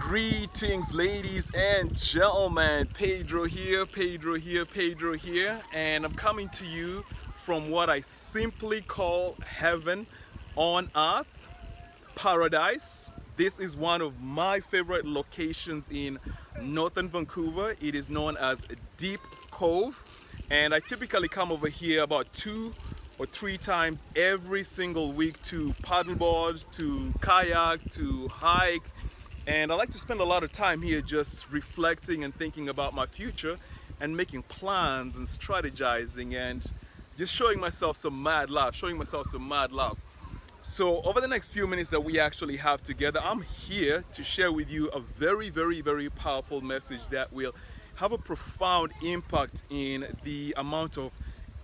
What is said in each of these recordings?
Greetings, ladies and gentlemen. Pedro here, and I'm coming to you from what I simply call heaven on earth, paradise. This is one of my favorite locations in northern Vancouver. It is known as Deep Cove, and I typically come over here about 2 or 3 times every single week to paddleboard, to kayak, to hike. And I like to spend a lot of time here just reflecting and thinking about my future and making plans and strategizing and just showing myself some mad love, So over the next few minutes that we actually have together, I'm here to share with you a very, very, very powerful message that will have a profound impact in the amount of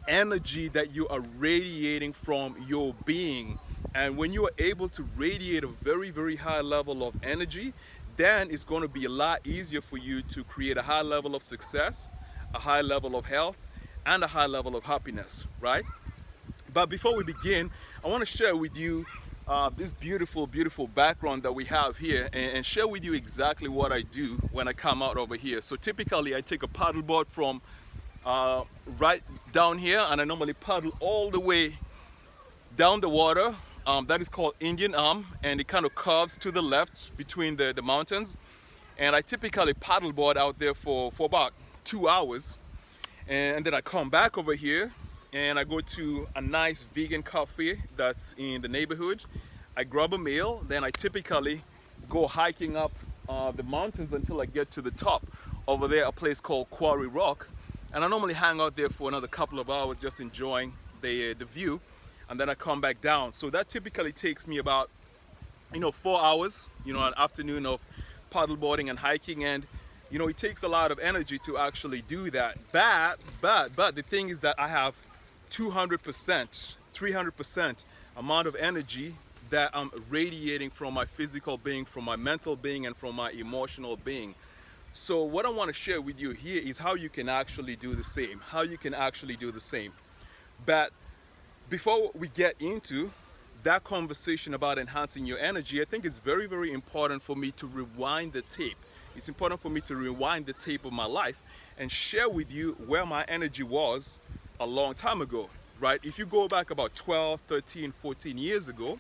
energy that you are radiating from your being. And when you are able to radiate a very, very high level of energy, then it's going to be a lot easier for you to create a high level of success, a high level of health, and a high level of happiness, right? But before we begin, I want to share with you this beautiful, beautiful background that we have here and share with you exactly what I do when I come out over here. So typically I take a paddleboard from right down here, and I normally paddle all the way down the water. That is called Indian Arm, and it kind of curves to the left between the mountains. And I typically paddleboard out there for about 2 hours, and then I come back over here and I go to a nice vegan cafe that's in the neighborhood. I grab a meal, then I typically go hiking up the mountains until I get to the top. Over there, a place called Quarry Rock, and I normally hang out there for another couple of hours just enjoying the view, and then I come back down. So that typically takes me about 4 hours, an afternoon of paddleboarding and hiking. And it takes a lot of energy to actually do that. But the thing is that I have 200%, 300% amount of energy that I'm radiating from my physical being, from my mental being, and from my emotional being. So what I want to share with you here is how you can actually do the same, But before we get into that conversation about enhancing your energy, I think it's very, very important for me to rewind the tape. It's important for me to rewind the tape of my life and share with you where my energy was a long time ago, right? If you go back about 12, 13, 14 years ago,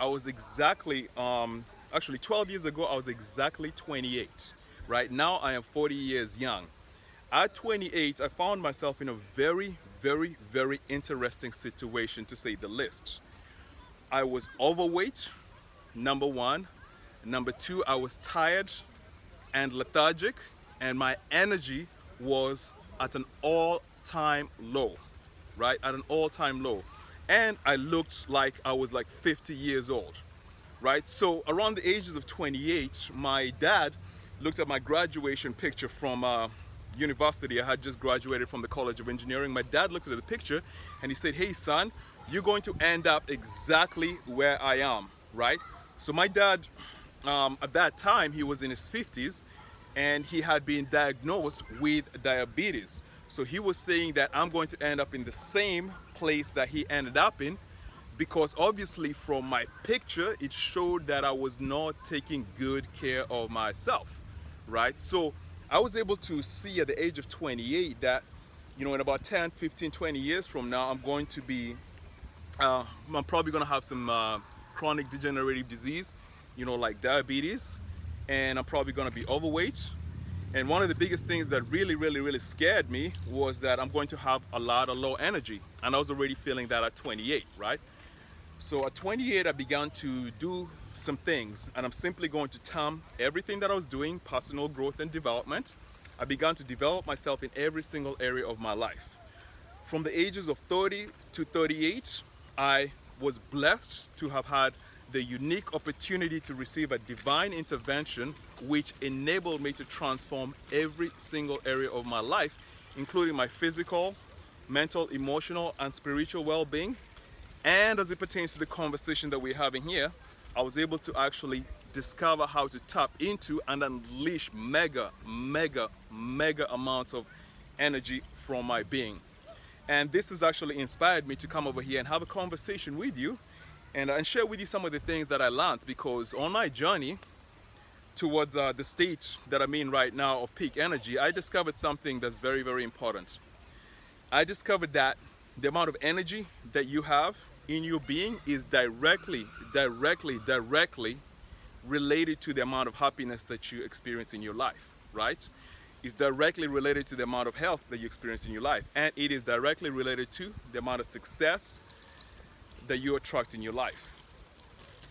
I was exactly, actually 12 years ago, I was exactly 28. Right now, I am 40 years young. At 28, I found myself in a very, very, very interesting situation, to say the least. I was overweight, number one. Number two, I was tired and lethargic, and my energy was at an all-time low, right? At an all-time low. And I looked like I was like 50 years old, right? So around the ages of 28, my dad looked at my graduation picture from university. I had just graduated from the College of Engineering. My dad looked at the picture and he said, "Hey son, you're going to end up exactly where I am," right? So my dad, at that time, he was in his 50s and he had been diagnosed with diabetes. So he was saying that I'm going to end up in the same place that he ended up in, because obviously from my picture, it showed that I was not taking good care of myself. Right? So I was able to see at the age of 28 that, in about 10, 15, 20 years from now, I'm going to be, I'm probably going to have some chronic degenerative disease, like diabetes, and I'm probably going to be overweight. And one of the biggest things that really, really, really scared me was that I'm going to have a lot of low energy. And I was already feeling that at 28, right? So at 28, I began to do some things, and I'm simply going to term everything that I was doing personal growth and development. I began to develop myself in every single area of my life. From the ages of 30 to 38, I was blessed to have had the unique opportunity to receive a divine intervention which enabled me to transform every single area of my life, including my physical, mental, emotional, and spiritual well-being. And as it pertains to the conversation that we're having here, I was able to actually discover how to tap into and unleash mega amounts of energy from my being. And this has actually inspired me to come over here and have a conversation with you and share with you some of the things that I learned, because on my journey towards the state that I'm in right now of peak energy, I discovered something that's very, very important. I discovered that the amount of energy that you have in your being is directly related to the amount of happiness that you experience in your life, right? It's directly related to the amount of health that you experience in your life. And it is directly related to the amount of success that you attract in your life.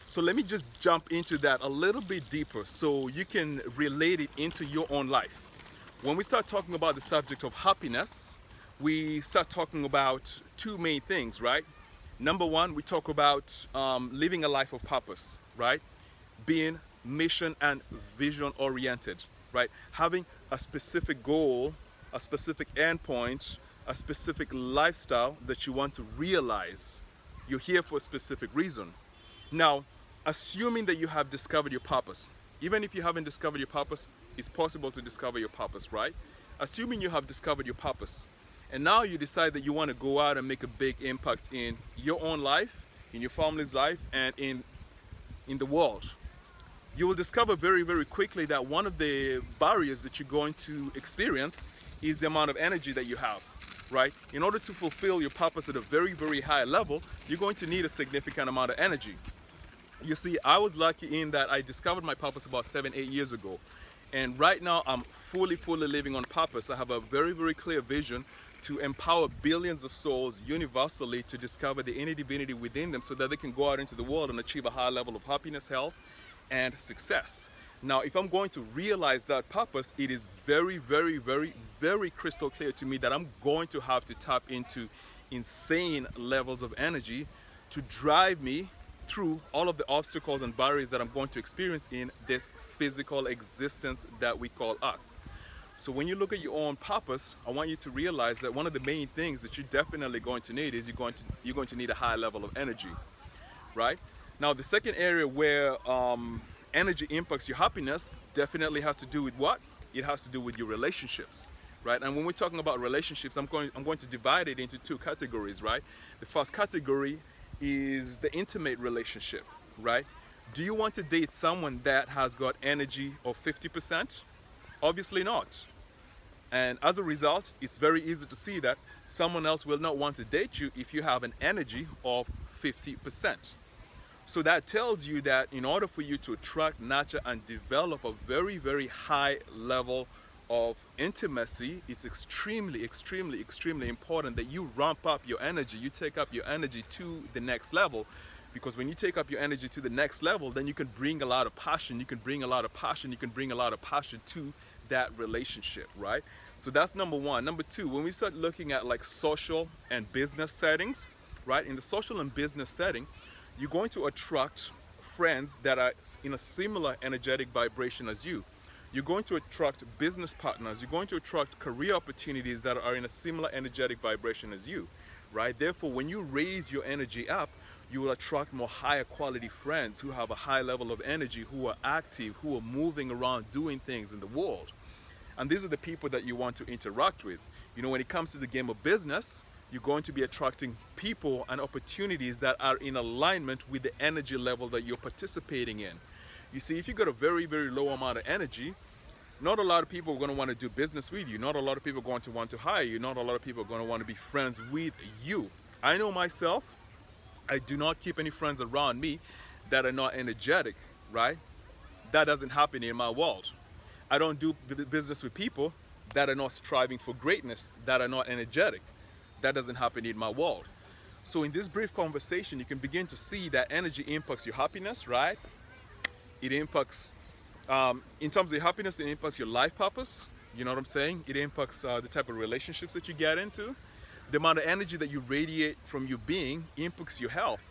So let me just jump into that a little bit deeper so you can relate it into your own life. When we start talking about the subject of happiness, we start talking about two main things, right? Number one, we talk about living a life of purpose, right? Being mission and vision oriented, right? Having a specific goal, a specific endpoint, a specific lifestyle that you want to realize. You're here for a specific reason. Now, assuming that you have discovered your purpose, even if you haven't discovered your purpose, it's possible to discover your purpose, right? Assuming you have discovered your purpose, and now you decide that you want to go out and make a big impact in your own life, in your family's life, and in the world. You will discover very, very quickly that one of the barriers that you're going to experience is the amount of energy that you have, right? In order to fulfill your purpose at a very, very high level, you're going to need a significant amount of energy. You see, I was lucky in that I discovered my purpose about 7-8 years ago. And right now I'm fully living on purpose. I have a very, very clear vision to empower billions of souls universally to discover the inner divinity within them so that they can go out into the world and achieve a high level of happiness, health, and success. Now, if I'm going to realize that purpose, it is very, very crystal clear to me that I'm going to have to tap into insane levels of energy to drive me through all of the obstacles and barriers that I'm going to experience in this physical existence that we call Earth. So when you look at your own purpose, I want you to realize that one of the main things that you're definitely going to need is you're going to need a high level of energy, right? Now, the second area where energy impacts your happiness definitely has to do with what? It has to do with your relationships, right? And when we're talking about relationships, I'm going to divide it into two categories, right? The first category is the intimate relationship, right? Do you want to date someone that has got energy of 50%? Obviously not. And as a result, it's very easy to see that someone else will not want to date you if you have an energy of 50%. So that tells you that in order for you to attract, nurture, and develop a very, very high level of intimacy, it's extremely important that you ramp up your energy, you take up your energy to the next level. Because when you take up your energy to the next level, then you can bring a lot of passion, you can bring a lot of passion to that relationship, right? So that's number one. Number two, when we start looking at like social and business settings, right? In the social and business setting, you're going to attract friends that are in a similar energetic vibration as you. You're going to attract business partners. You're going to attract career opportunities that are in a similar energetic vibration as you, right? Therefore, when you raise your energy up, you will attract more higher quality friends who have a high level of energy, who are active, who are moving around doing things in the world. And these are the people that you want to interact with. You know, when it comes to the game of business, you're going to be attracting people and opportunities that are in alignment with the energy level that you're participating in. You see, if you got a very, very low amount of energy, not a lot of people are going to want to do business with you. Not a lot of people are going to want to hire you. Not a lot of people are going to want to be friends with you. I know myself, I do not keep any friends around me that are not energetic, right? That doesn't happen in my world. I don't do business with people that are not striving for greatness, that are not energetic. That doesn't happen in my world. So in this brief conversation, you can begin to see that energy impacts your happiness, right? It impacts, in terms of your happiness, it impacts your life purpose. You know what I'm saying? It impacts the type of relationships that you get into. The amount of energy that you radiate from your being impacts your health.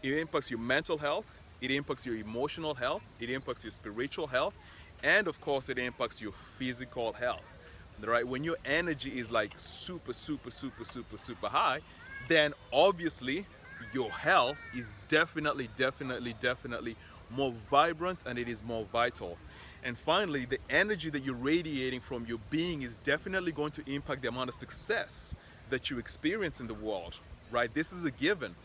It impacts your mental health. It impacts your emotional health. It impacts your spiritual health. And of course, it impacts your physical health. Right? When your energy is like super high, then obviously your health is definitely more vibrant and it is more vital. And finally, the energy that you're radiating from your being is definitely going to impact the amount of success that you experience in the world, right? This is a given,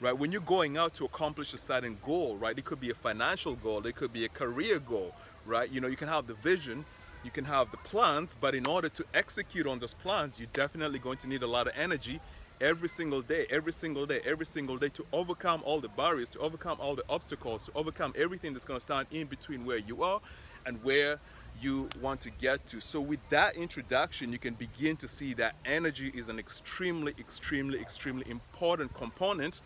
right? When you're going out to accomplish a certain goal, right? It could be a financial goal, it could be a career goal, right? You know, you can have the vision, you can have the plans, but in order to execute on those plans, you're definitely going to need a lot of energy every single day, every single day, every single day, to overcome all the barriers, to overcome all the obstacles, to overcome everything that's going to stand in between where you are and where you want to get to. So with that introduction, you can begin to see that energy is an extremely, extremely, extremely important component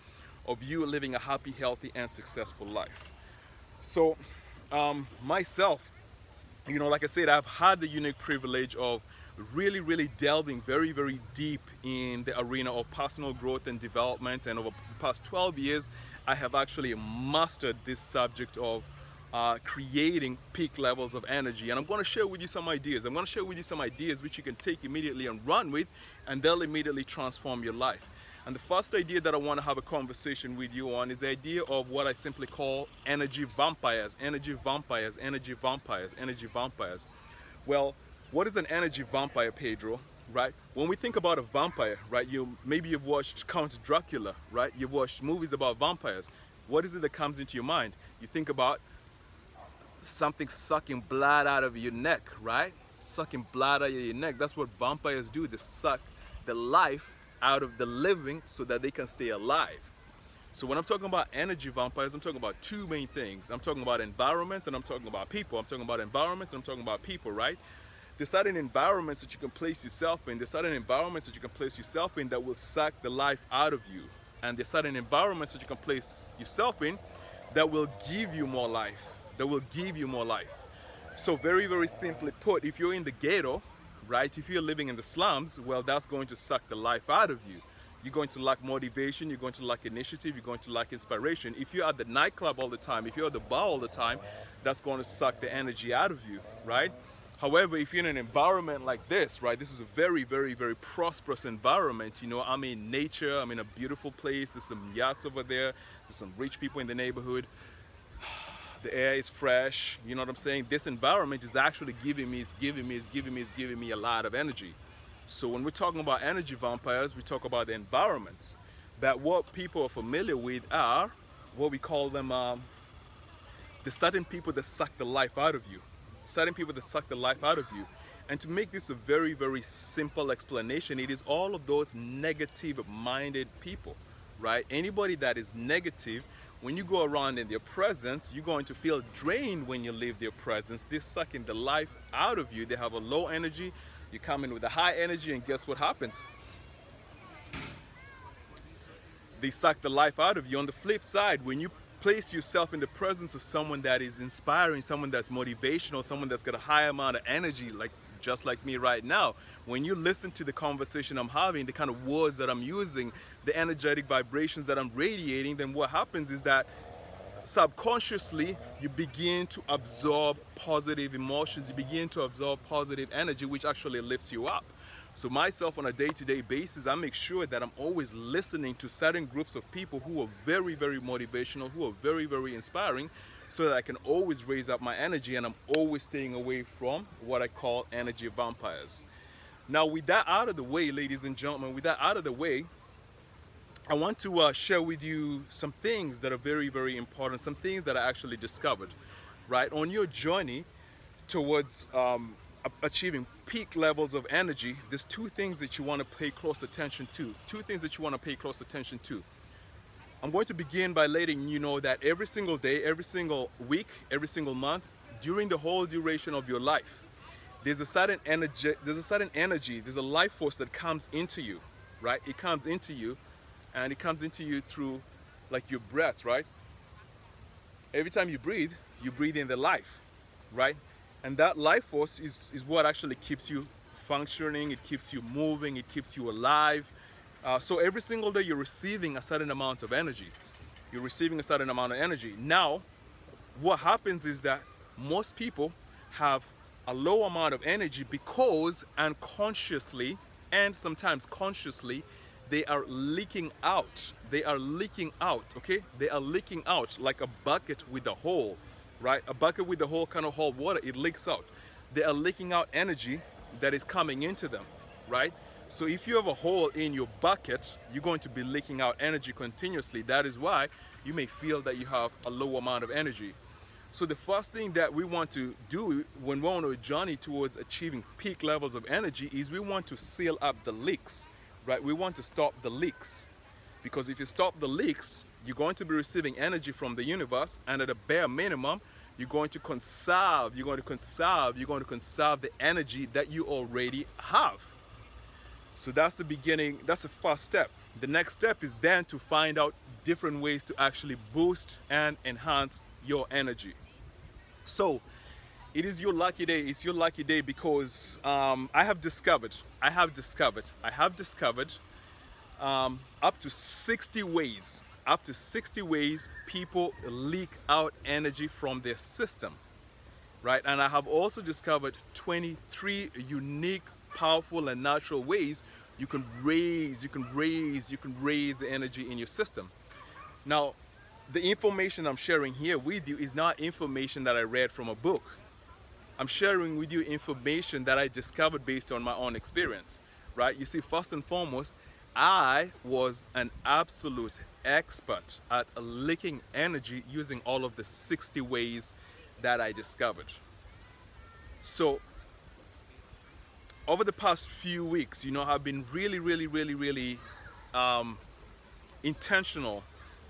of you living a happy, healthy, and successful life. So myself, you know, like I said, I've had the unique privilege of really, really delving very, very deep in the arena of personal growth and development. And over the past 12 years, I have actually mastered this subject of creating peak levels of energy. And I'm going to share with you some ideas. I'm going to share with you some ideas which you can take immediately and run with, and they'll immediately transform your life. And the first idea that I want to have a conversation with you on is the idea of what I simply call energy vampires, energy vampires, energy vampires, energy vampires. Well, what is an energy vampire, Pedro? Right? When we think about a vampire, right? Maybe you've watched Count Dracula, right? You've watched movies about vampires. What is it that comes into your mind? You think about something sucking blood out of your neck, right? Sucking blood out of your neck. That's what vampires do. They suck the life out of the living so that they can stay alive. So when I'm talking about energy vampires, I'm talking about two main things. I'm talking about environments and I'm talking about people. I'm talking about environments and I'm talking about people, right? There's certain environments that you can place yourself in. There's certain environments that you can place yourself in that will suck the life out of you. And there's certain environments that you can place yourself in that will give you more life. That will give you more life. So very, very simply put, if you're in the ghetto, right, if you're living in the slums, well, that's going to suck the life out of you. You're going to lack motivation, you're going to lack initiative, you're going to lack inspiration. If you're at the nightclub all the time, if you're at the bar all the time, that's going to suck the energy out of you, right? However, if you're in an environment like this, right, this is a very, very, very prosperous environment. You know, I'm in nature, I'm in a beautiful place, there's some yachts over there, there's some rich people in the neighborhood. The air is fresh, you know what I'm saying? This environment is actually giving me a lot of energy. So when we're talking about energy vampires, we talk about the environments that what people are familiar with are what we call them the certain people that suck the life out of you. Certain people that suck the life out of you. And to make this a very, very simple explanation, it is all of those negative-minded people, right? Anybody that is negative, when you go around in their presence, you're going to feel drained when you leave their presence. They're sucking the life out of you. They have a low energy. You come in with a high energy, and guess what happens? They suck the life out of you. On the flip side, when you place yourself in the presence of someone that is inspiring, someone that's motivational, someone that's got a high amount of energy, like just like me right now, when you listen to the conversation I'm having, the kind of words that I'm using, the energetic vibrations that I'm radiating, then what happens is that subconsciously you begin to absorb positive emotions, you begin to absorb positive energy, which actually lifts you up. So myself, on a day-to-day basis, I make sure that I'm always listening to certain groups of people who are very, very motivational, who are very, very inspiring, so that I can always raise up my energy, and I'm always staying away from what I call energy vampires. Now, with that out of the way, ladies and gentlemen, with that out of the way, I want to share with you some things that are very, very important, some things that I actually discovered, right? On your journey towards achieving peak levels of energy, there's two things that you want to pay close attention to. Two things that you want to pay close attention to. I'm going to begin by letting you know that every single day, every single week, every single month, during the whole duration of your life, there's a certain energy, there's a life force that comes into you, right? It comes into you, and it comes into you through like your breath, right? Every time you breathe in the life, right? And that life force is what actually keeps you functioning, it keeps you moving, it keeps you alive. So every single day you're receiving a certain amount of energy. You're receiving a certain amount of energy. Now, what happens is that most people have a low amount of energy because unconsciously and sometimes consciously, they are leaking out. They are leaking out, okay? They are leaking out like a bucket with a hole, right? A bucket with a hole kind of hold water, it leaks out. They are leaking out energy that is coming into them, right? So if you have a hole in your bucket, you're going to be leaking out energy continuously. That is why you may feel that you have a low amount of energy. So the first thing that we want to do when we're on a journey towards achieving peak levels of energy is we want to seal up the leaks, right? We want to stop the leaks. Because if you stop the leaks, you're going to be receiving energy from the universe, and at a bare minimum, you're going to conserve the energy that you already have. So that's the beginning, that's the first step. The next step is then to find out different ways to actually boost and enhance your energy. So it is your lucky day. It's your lucky day because I have discovered up to 60 ways, people leak out energy from their system, right? And I have also discovered 23 unique, powerful, and natural ways you can raise the energy in your system. Now, the information I'm sharing here with you is not information that I read from a book. I'm sharing with you information that I discovered based on my own experience, right? You see, first and foremost, I was an absolute expert at leaking energy using all of the 60 ways that I discovered. So over the past few weeks, I've been really intentional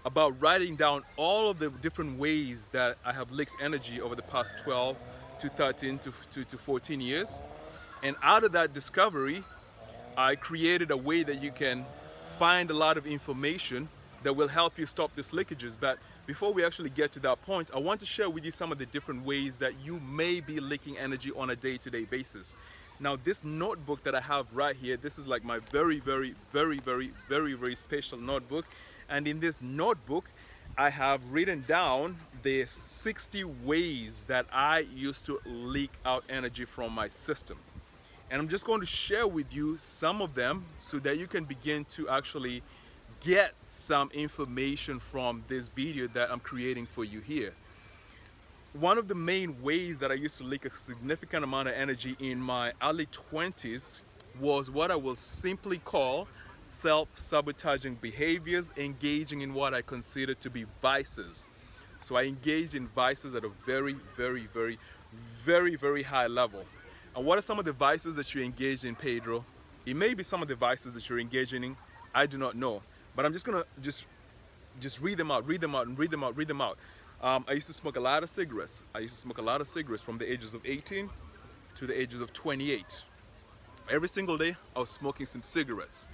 about writing down all of the different ways that I have leaked energy over the past 12 to 13 to 14 years. And out of that discovery, I created a way that you can find a lot of information that will help you stop these leakages. But before we actually get to that point, I want to share with you some of the different ways that you may be leaking energy on a day-to-day basis. Now, this notebook that I have right here, this is like my very special notebook. And in this notebook, I have written down the 60 ways that I used to leak out energy from my system. And I'm just going to share with you some of them so that you can begin to actually get some information from this video that I'm creating for you here. One of the main ways that I used to leak a significant amount of energy in my early 20s was what I will simply call self-sabotaging behaviors, engaging in what I consider to be vices. So I engaged in vices at a very high level. And what are some of the vices that you engage in, Pedro? It may be some of the vices that you're engaging in. I do not know. But I'm just gonna just read them out. I used to smoke a lot of cigarettes. From the ages of 18 to the ages of 28. Every single day, I was smoking some cigarettes.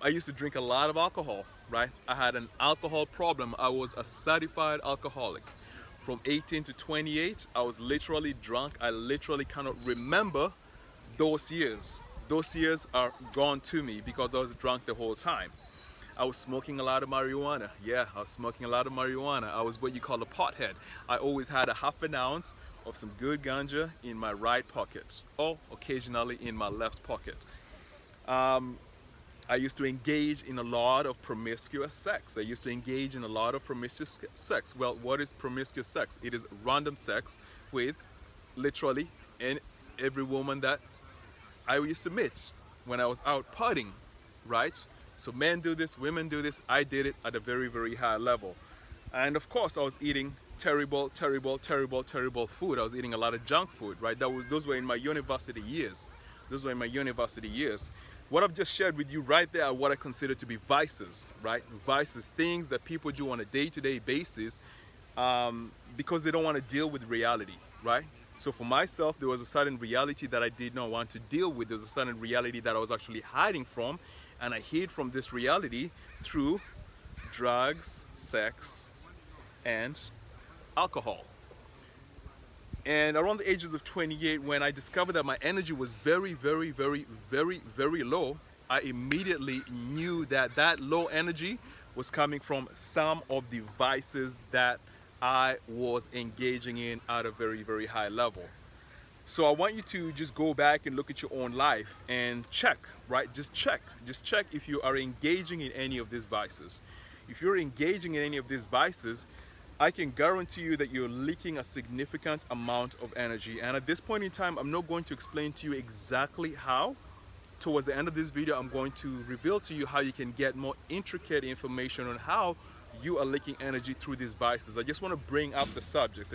I used to drink a lot of alcohol, right? I had an alcohol problem. I was a certified alcoholic. From 18 to 28, I was literally drunk. I literally cannot remember those years. Those years are gone to me because I was drunk the whole time. I was smoking a lot of marijuana. Yeah, I was smoking a lot of marijuana. I was what you call a pothead. I always had a half an ounce of some good ganja in my right pocket, or occasionally in my left pocket. I used to engage in a lot of promiscuous sex. Well, what is promiscuous sex? It is random sex with literally every woman that I used to meet when I was out partying, right? So men do this, women do this. I did it at a very high level. And of course, I was eating terrible food. I was eating a lot of junk food, right? Those were in my university years. What I've just shared with you right there are what I consider to be vices, right? Vices, things that people do on a day-to-day basis because they don't want to deal with reality, right? So for myself, there was a certain reality that I did not want to deal with. There was a certain reality that I was actually hiding from, and I hid from this reality through drugs, sex, and alcohol. And around the ages of 28, when I discovered that my energy was very low, I immediately knew that that low energy was coming from some of the vices that I was engaging in at a very high level. So I want you to just go back and look at your own life and check, right? Just check if you are engaging in any of these vices. If you're engaging in any of these vices, I can guarantee you that you're leaking a significant amount of energy. And at this point in time, I'm not going to explain to you exactly how. Towards the end of this video, I'm going to reveal to you how you can get more intricate information on how you are leaking energy through these vices. I just want to bring up the subject.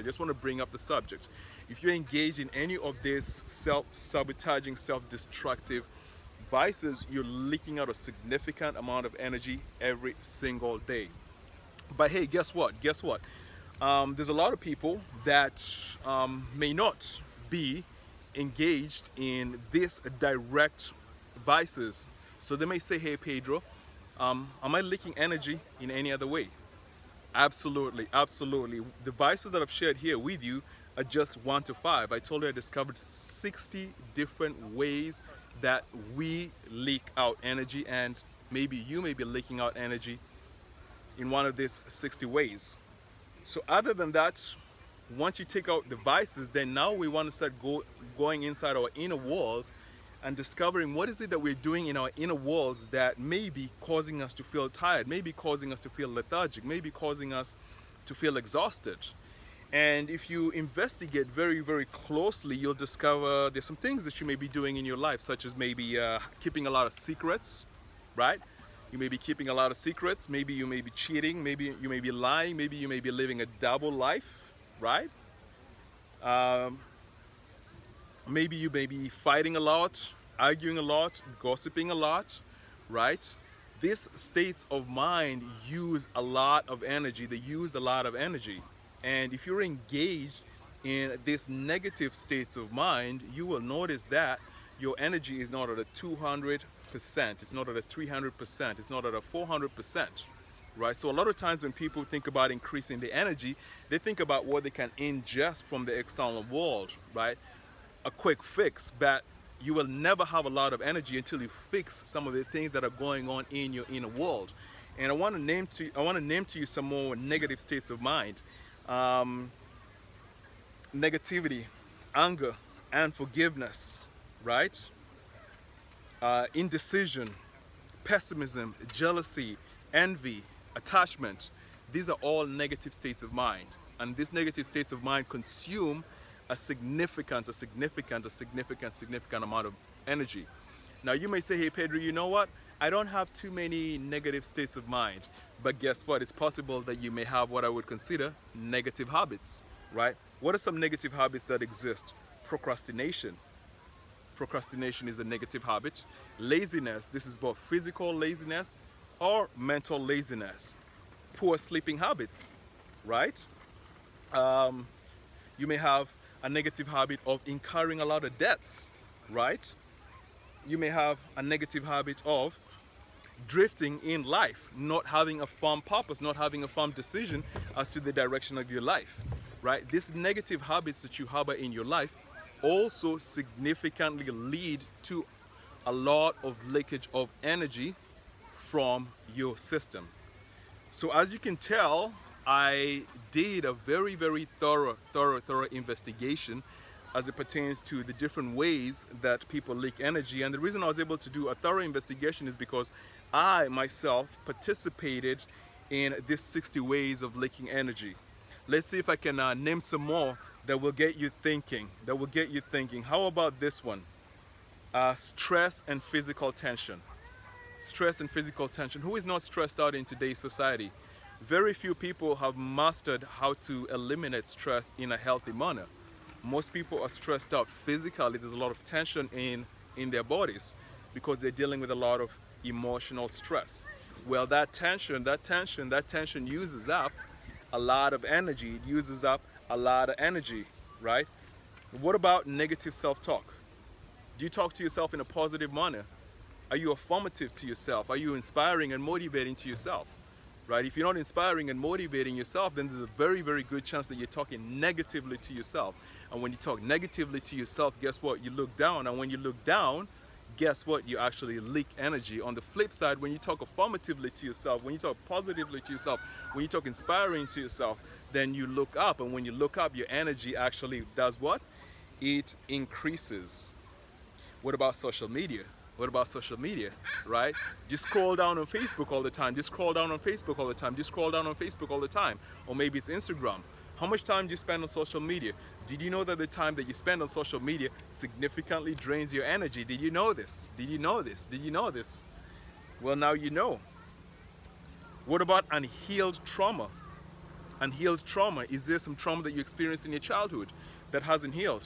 If you're engaged in any of these self-sabotaging, self-destructive vices, you're leaking out a significant amount of energy every single day. But hey, guess what? There's a lot of people that may not be engaged in this direct vices. So they may say, hey, Pedro, am I leaking energy in any other way? Absolutely, absolutely. The vices that I've shared here with you are just 1 to 5. I told you I discovered 60 different ways that we leak out energy, and maybe you may be leaking out energy in one of these 60 ways. So other than that, once you take out the vices, then now we want to start going inside our inner walls and discovering what is it that we're doing in our inner walls that may be causing us to feel tired, maybe causing us to feel lethargic, maybe causing us to feel exhausted. And if you investigate very, very closely, you'll discover there's some things that you may be doing in your life, such as maybe keeping a lot of secrets, right? You may be keeping a lot of secrets. Maybe you may be cheating. Maybe you may be lying. Maybe you may be living a double life, right? Maybe you may be fighting a lot, arguing a lot, gossiping a lot, right? These states of mind use a lot of energy. They use a lot of energy. And if you're engaged in these negative states of mind, you will notice that your energy is not at a 200%, it's not at a 300%, it's not at a 400%, right? So a lot of times when people think about increasing the energy, they think about what they can ingest from the external world, right? A quick fix, but you will never have a lot of energy until you fix some of the things that are going on in your inner world. And I want to name to you some more negative states of mind. Negativity, anger, unforgiveness, right? Indecision, pessimism, jealousy, envy, attachment. These are all negative states of mind. And these negative states of mind consume a significant amount of energy. Now you may say, hey Pedro, you know what? I don't have too many negative states of mind. But guess what? It's possible that you may have what I would consider negative habits, right? What are some negative habits that exist? Procrastination. Procrastination is a negative habit. Laziness, this is both physical laziness or mental laziness. Poor sleeping habits, right? You may have a negative habit of incurring a lot of debts, right? You may have a negative habit of drifting in life, not having a firm purpose, not having a firm decision as to the direction of your life, right? These negative habits that you harbor in your life also significantly lead to a lot of leakage of energy from your system. So as you can tell, I did a very, very thorough investigation as it pertains to the different ways that people leak energy. And the reason I was able to do a thorough investigation is because I myself participated in these 60 ways of leaking energy. Let's see if I can name some more that will get you thinking, How about this one? Stress and physical tension. Stress and physical tension. Who is not stressed out in today's society? Very few people have mastered how to eliminate stress in a healthy manner. Most people are stressed out physically. There's a lot of tension in their bodies because they're dealing with a lot of emotional stress. Well, that tension uses up a lot of energy. It uses up a lot of energy, right? What about negative self-talk? Do you talk to yourself in a positive manner? Are you affirmative to yourself? Are you inspiring and motivating to yourself? Right? If you're not inspiring and motivating yourself, then there's a very, very good chance that you're talking negatively to yourself. And when you talk negatively to yourself, guess what? You look down. And when you look down, guess what? You actually leak energy. On the flip side, when you talk affirmatively to yourself, when you talk positively to yourself, when you talk inspiring to yourself, then you look up. And when you look up, your energy actually does what? It increases. What about social media? What about social media, right? Just scroll down on Facebook all the time. Just scroll down on Facebook all the time. Just scroll down on Facebook all the time. Or maybe it's Instagram. How much time do you spend on social media? Did you know that the time that you spend on social media significantly drains your energy? Did you know this? Did you know this? Did you know this? Well, now you know. What about unhealed trauma? Unhealed trauma, is there some trauma that you experienced in your childhood that hasn't healed,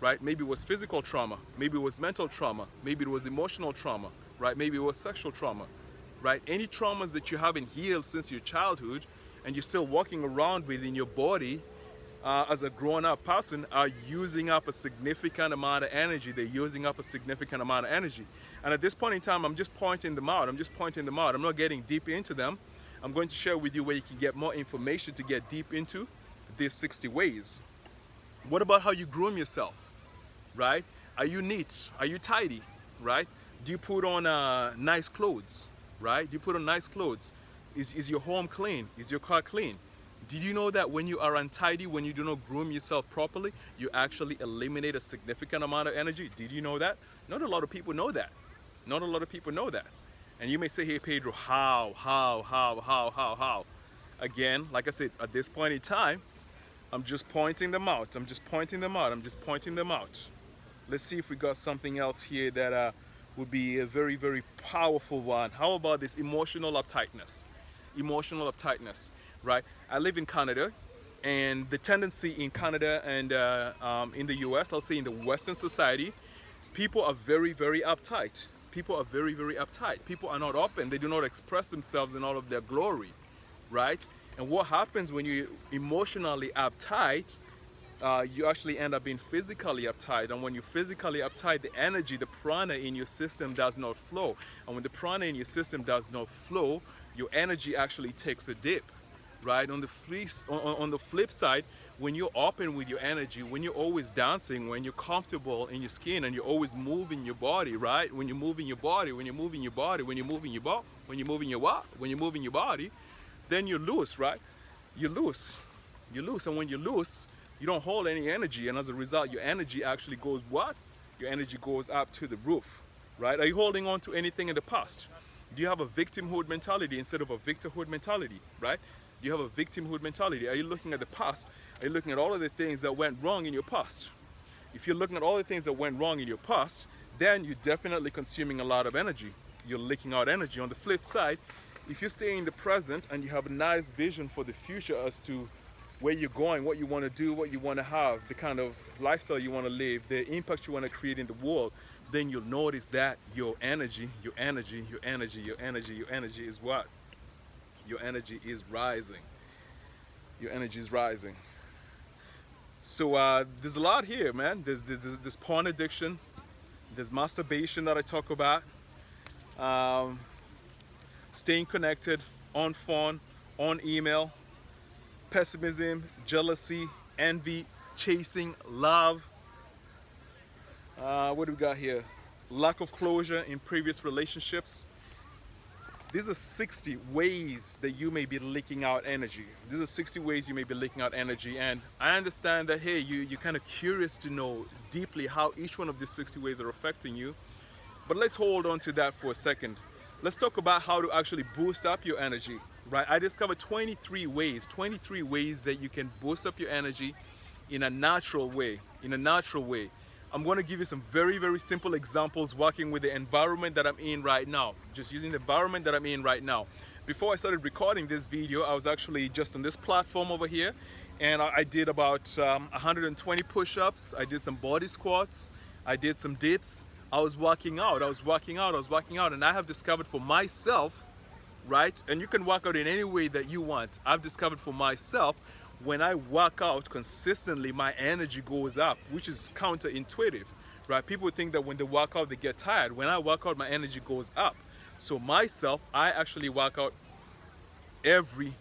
right? Maybe it was physical trauma, maybe it was mental trauma, maybe it was emotional trauma, right? Maybe it was sexual trauma, right? Any traumas that you haven't healed since your childhood and you're still walking around within your body as a grown-up person are using up a significant amount of energy. They're using up a significant amount of energy. And at this point in time, I'm just pointing them out. I'm not getting deep into them. I'm going to share with you where you can get more information to get deep into these 60 ways. What about how you groom yourself, right? Are you neat? Are you tidy, right? Do you put on nice clothes, right? Do you put on nice clothes? Is your home clean? Is your car clean? Did you know that when you are untidy, when you do not groom yourself properly, you actually eliminate a significant amount of energy? Did you know that? Not a lot of people know that. Not a lot of people know that. And you may say, hey, Pedro, how? Again, like I said, at this point in time, I'm just pointing them out. I'm just pointing them out. Let's see if we got something else here that would be a very, very powerful one. How about this emotional uptightness? Emotional uptightness, right? I live in Canada, and the tendency in Canada and in the US, I'll say in the Western society, people are very, very uptight. People are very, very uptight. People are not open. They do not express themselves in all of their glory, right? And what happens when you're emotionally uptight, you actually end up being physically uptight. And when you're physically uptight, the energy, the prana in your system does not flow. And when the prana in your system does not flow, your energy actually takes a dip, right? On the flip side, when you're open with your energy, when you're always dancing, when you're comfortable in your skin and you're always moving your body, right? When you're moving your body, when you're moving your body, when you're moving your body, when you're moving your what? When you're moving your body, then you're loose, right? You're loose. You're loose. And when you're loose, you don't hold any energy. And as a result, your energy actually goes what? Your energy goes up to the roof, right? Are you holding on to anything in the past? Do you have a victimhood mentality instead of a victorhood mentality, right? Do you have a victimhood mentality? Are you looking at the past? Are you looking at all of the things that went wrong in your past? If you're looking at all the things that went wrong in your past, then you're definitely consuming a lot of energy. You're leaking out energy. On the flip side, if you stay in the present and you have a nice vision for the future as to where you're going, what you want to do, what you want to have, the kind of lifestyle you want to live, the impact you want to create in the world, then you'll notice that your energy is what? Your energy is rising. Your energy is rising. So there's a lot here, man. There's porn addiction. There's masturbation that I talk about. Staying connected on phone, on email. Pessimism, jealousy, envy, chasing, love. What do we got here? Lack of closure in previous relationships. These are 60 ways that you may be leaking out energy. These are 60 ways you may be leaking out energy. And I understand that, hey, you're kind of curious to know deeply how each one of these 60 ways are affecting you. But let's hold on to that for a second. Let's talk about how to actually boost up your energy, right? I discovered 23 ways that you can boost up your energy in a natural way, I'm going to give you some very, very simple examples working with the environment that I'm in right now. Just using the environment that I'm in right now. Before I started recording this video, I was actually just on this platform over here, and I did about 120 push-ups. I did some body squats. I did some dips. I was working out, and I have discovered for myself, right? And you can work out in any way that you want. I've discovered for myself, when I work out consistently, my energy goes up, which is counterintuitive, right? People think that when they work out, they get tired. When I work out, my energy goes up. So myself, I actually work out every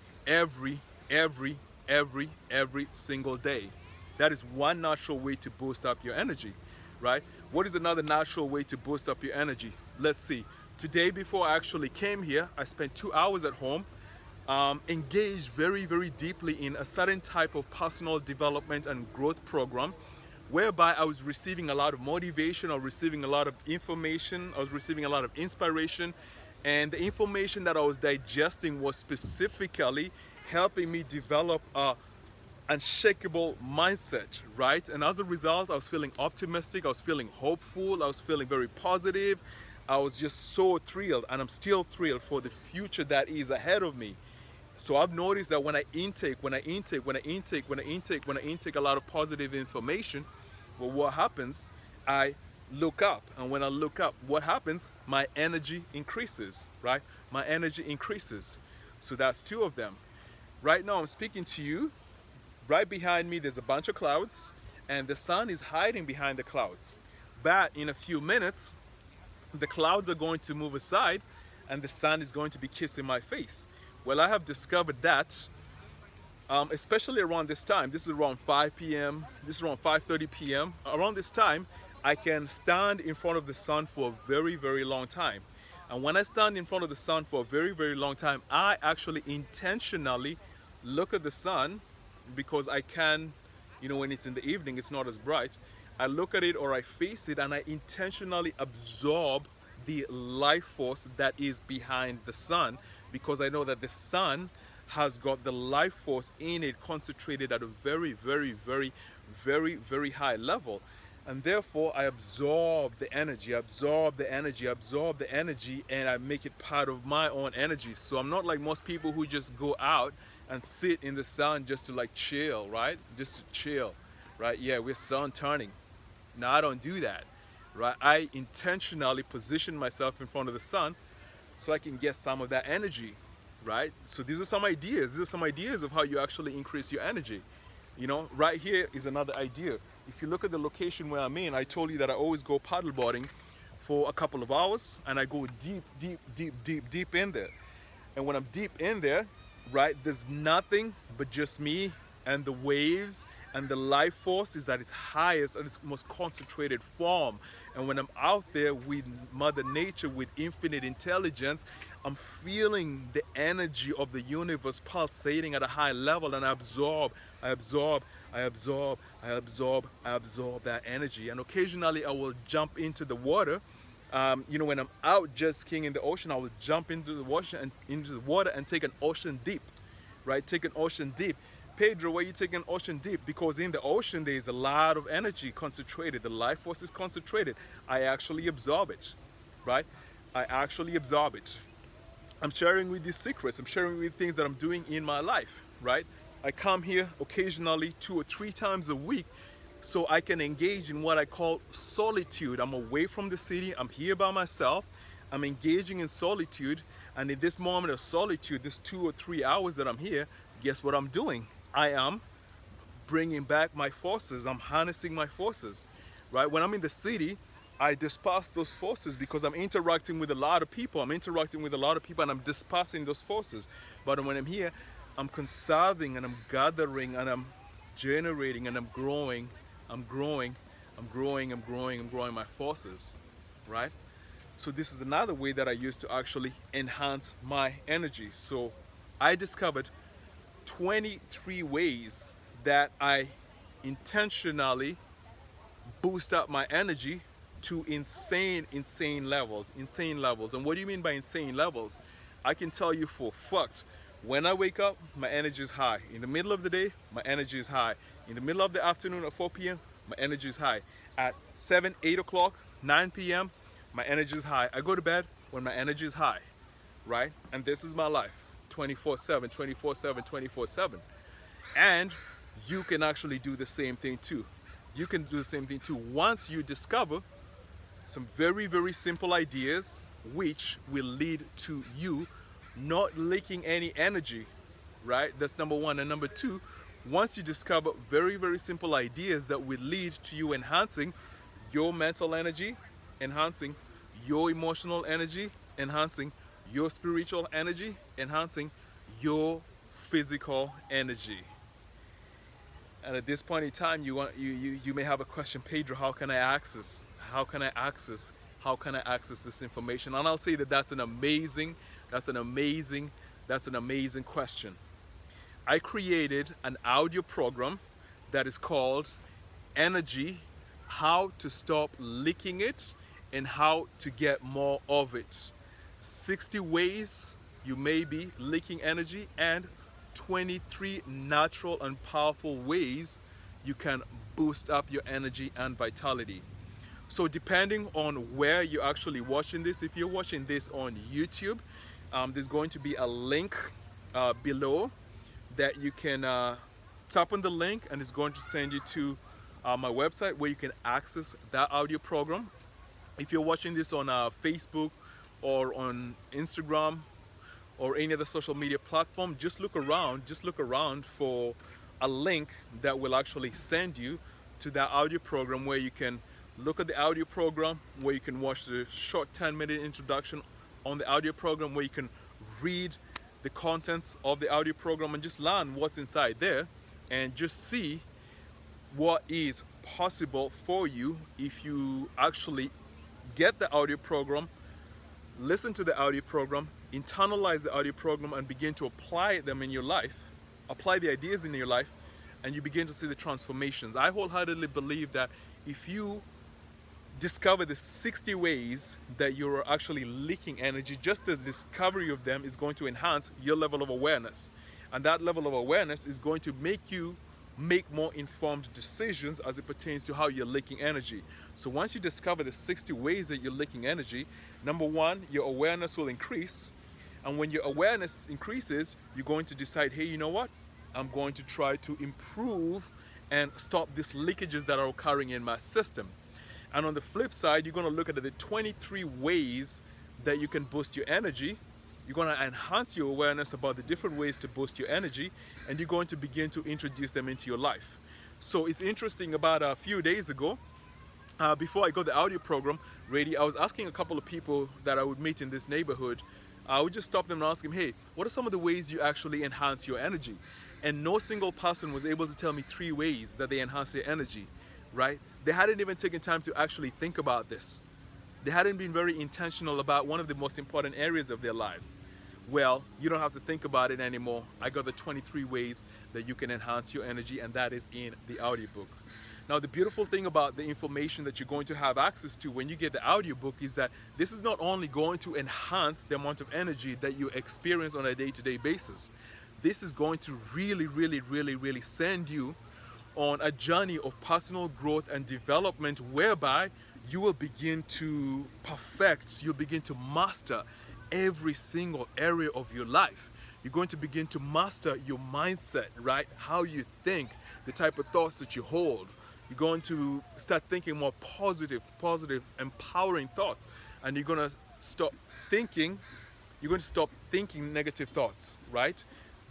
single day. That is one natural way to boost up your energy, right? What is another natural way to boost up your energy? Let's see. Today, before I actually came here, I spent 2 hours at home, engaged very, very deeply in a certain type of personal development and growth program, whereby I was receiving a lot of motivation, I was receiving a lot of information, I was receiving a lot of inspiration, and the information that I was digesting was specifically helping me develop a unshakable mindset, right? And as a result, I was feeling optimistic, I was feeling hopeful, I was feeling very positive. I was just so thrilled, and I'm still thrilled for the future that is ahead of me. So I've noticed that when I intake a lot of positive information, well, what happens? I look up, and when I look up, what happens? My energy increases, right? My energy increases. So that's two of them. Right now, I'm speaking to you. Right behind me, there's a bunch of clouds, and the sun is hiding behind the clouds. But in a few minutes, the clouds are going to move aside, and the sun is going to be kissing my face. Well, I have discovered that, especially around this time. This is around 5 p.m. This is around 5:30 p.m. Around this time, I can stand in front of the sun for a very, very long time. And when I stand in front of the sun for a very, very long time, I actually intentionally look at the sun, because I can, when it's in the evening, it's not as bright. I look at it or I face it, and I intentionally absorb the life force that is behind the sun, because I know that the sun has got the life force in it concentrated at a very, very, very, very, very high level. And therefore, I absorb the energy, and I make it part of my own energy. So I'm not like most people who just go out and sit in the sun just to like chill, right? Just to chill, right? Yeah, we're sun turning. No, I don't do that, right? I intentionally position myself in front of the sun so I can get some of that energy, right? So these are some ideas. These are some ideas of how you actually increase your energy. Right here is another idea. If you look at the location where I'm in, I told you that I always go paddleboarding for a couple of hours, and I go deep, deep, deep, deep, deep in there. And when I'm deep in there, right, there's nothing but just me and the waves, and the life force is at its highest and its most concentrated form. And when I'm out there with Mother Nature, with infinite intelligence, I'm feeling the energy of the universe pulsating at a high level, and I absorb that energy. And occasionally I will jump into the water. When I'm out jet skiing in the ocean, I will jump into the water and take an ocean dip, right? Take an ocean dip. Pedro, why are you taking an ocean dip? Because in the ocean there is a lot of energy concentrated. The life force is concentrated. I actually absorb it, right? I actually absorb it. I'm sharing with you secrets. I'm sharing with you things that I'm doing in my life, right? I come here occasionally 2 or 3 times a week so I can engage in what I call solitude. I'm away from the city. I'm here by myself. I'm engaging in solitude. And in this moment of solitude, this 2 or 3 hours that I'm here, guess what I'm doing? I am bringing back my forces. I'm harnessing my forces, right? When I'm in the city, I disperse those forces because I'm interacting with a lot of people. And I'm dispersing those forces. But when I'm here, I'm conserving, and I'm gathering, and I'm generating, and I'm growing my forces, right? So this is another way that I use to actually enhance my energy. So I discovered 23 ways that I intentionally boost up my energy to insane levels. And what do you mean by insane levels? I can tell you for a fact, when I wake up, my energy is high. In the middle of the day, my energy is high. In the middle of the afternoon at 4 p.m., my energy is high. At 7, 8 o'clock, 9 p.m., my energy is high. I go to bed when my energy is high, right? And this is my life, 24/7, 24/7, 24/7. And you can actually do the same thing too. You can do the same thing too once you discover some very, very simple ideas which will lead to you not leaking any energy, right? That's number one. And number two, once you discover very, very simple ideas that will lead to you enhancing your mental energy, enhancing your emotional energy, enhancing your spiritual energy, enhancing your physical energy. And at this point in time, you may have a question, Pedro, how can I access this information? And I'll say that that's an amazing question. I created an audio program that is called Energy: How to Stop Leaking It and How to Get More of It. 60 ways you may be leaking energy, and 23 natural and powerful ways you can boost up your energy and vitality. So depending on where you're actually watching this, if you're watching this on YouTube, there's going to be a link below that you can tap on the link, and it's going to send you to my website where you can access that audio program. If you're watching this on Facebook or on Instagram or any other social media platform, just look around for a link that will actually send you to that audio program where you can look at the audio program, where you can watch the short 10-minute introduction on the audio program, where you can read the contents of the audio program and just learn what's inside there, and just see what is possible for you if you actually get the audio program, listen to the audio program, internalize the audio program, and begin to apply them in your life, apply the ideas in your life, and you begin to see the transformations. I wholeheartedly believe that if you discover the 60 ways that you're actually leaking energy, just the discovery of them is going to enhance your level of awareness. And that level of awareness is going to make you make more informed decisions as it pertains to how you're leaking energy. So once you discover the 60 ways that you're leaking energy, number one, your awareness will increase. And when your awareness increases, you're going to decide, hey, you know what? I'm going to try to improve and stop these leakages that are occurring in my system. And on the flip side, you're going to look at the 23 ways that you can boost your energy. You're going to enhance your awareness about the different ways to boost your energy, and you're going to begin to introduce them into your life. So it's interesting, about a few days ago, before I got the audio program ready, I was asking a couple of people that I would meet in this neighborhood. I would just stop them and ask them, hey, what are some of the ways you actually enhance your energy? And no single person was able to tell me 3 ways that they enhance their energy, right? They hadn't even taken time to actually think about this. They hadn't been very intentional about one of the most important areas of their lives. Well, you don't have to think about it anymore. I got the 23 ways that you can enhance your energy, and that is in the audiobook. Now, the beautiful thing about the information that you're going to have access to when you get the audiobook is that this is not only going to enhance the amount of energy that you experience on a day-to-day basis. This is going to really send you on a journey of personal growth and development, whereby you will begin to perfect, you'll begin to master every single area of your life. You're going to begin to master your mindset, right? How you think, the type of thoughts that you hold. You're going to start thinking more positive, empowering thoughts. And you're going to stop thinking negative thoughts, right?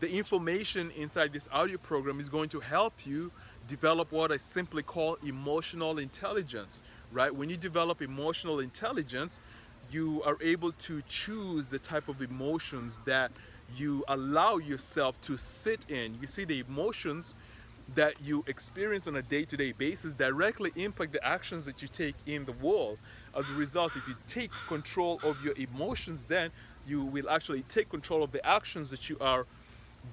The information inside this audio program is going to help you develop what I simply call emotional intelligence, right? When you develop emotional intelligence, you are able to choose the type of emotions that you allow yourself to sit in. You see, the emotions that you experience on a day-to-day basis directly impact the actions that you take in the world. As a result, if you take control of your emotions, then you will actually take control of the actions that you are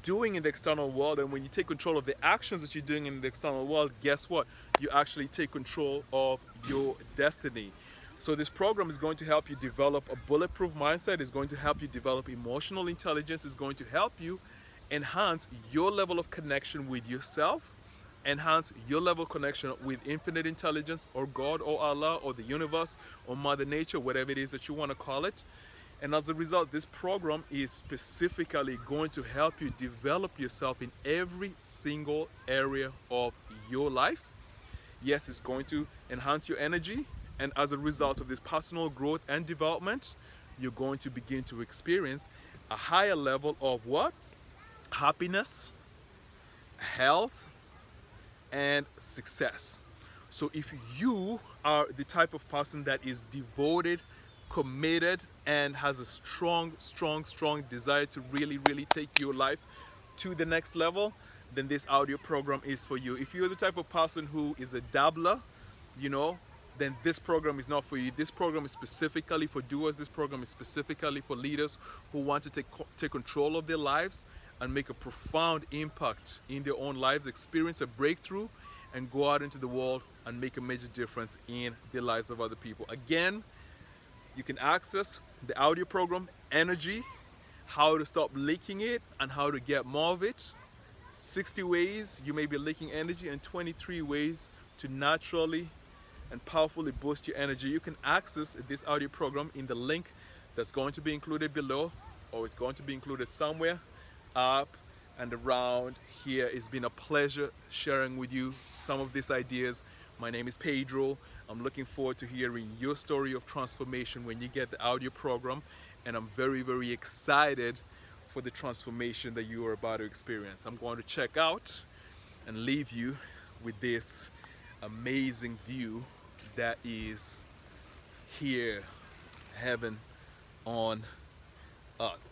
doing in the external world. And when you take control of the actions that you're doing in the external world, guess what? You actually take control of your destiny. So this program is going to help you develop a bulletproof mindset. It's going to help you develop emotional intelligence. It's going to help you enhance your level of connection with yourself, enhance your level of connection with infinite intelligence, or God, or Allah, or the universe, or Mother Nature, whatever it is that you want to call it. And as a result, this program is specifically going to help you develop yourself in every single area of your life. Yes, it's going to enhance your energy. And as a result of this personal growth and development, you're going to begin to experience a higher level of what? Happiness, health, and success. So if you are the type of person that is devoted, committed, and has a strong desire to really take your life to the next level, then this audio program is for you. If you're the type of person who is a dabbler, then this program is not for you. This program is specifically for doers. This program is specifically for leaders who want to take control of their lives and make a profound impact in their own lives, experience a breakthrough, and go out into the world and make a major difference in the lives of other people. Again, you can access the audio program, Energy, how to stop leaking it and how to get more of it. 60 ways you may be leaking energy, and 23 ways to naturally and powerfully boost your energy, you can access this audio program in the link that's going to be included below, or it's going to be included somewhere up and around here. It's been a pleasure sharing with you some of these ideas. My name is Pedro. I'm looking forward to hearing your story of transformation when you get the audio program, and I'm very, very excited for the transformation that you are about to experience. I'm going to check out and leave you with this amazing view that is here, heaven on earth.